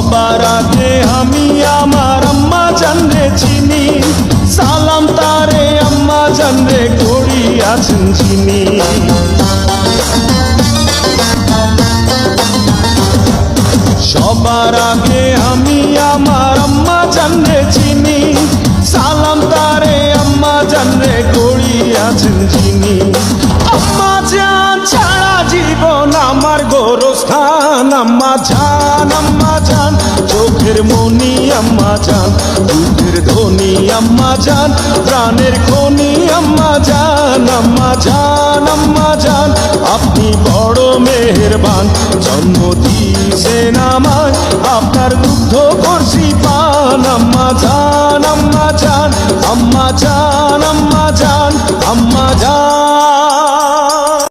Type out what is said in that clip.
সবার আগে আমি আমার আম্মা জানরে চিনি, সালাম তারে আম্মা জানরে করিয়াছেন চিনি। সবার আগে আমি আমার আম্মা জানরে চিনি, সালাম তারে আম্মা জানরে করিয়াছেন চিনি। আম্মা জান ছাড়া জীবন আমার গোরস্থান, আম্মা জান চোখের মনি আম্মা জান, দুধের ধনী আম্মা জান, প্রাণের খনি আম্মা জান। আম্মা জান আপনি বড় মেহেরবান, জন্ম দিয়েছেন আমায় আপনার দুগ্ধ করছি পান। আম্মা জান আম্মা জান আম্মা জান আম্মা জান আম্মা জান।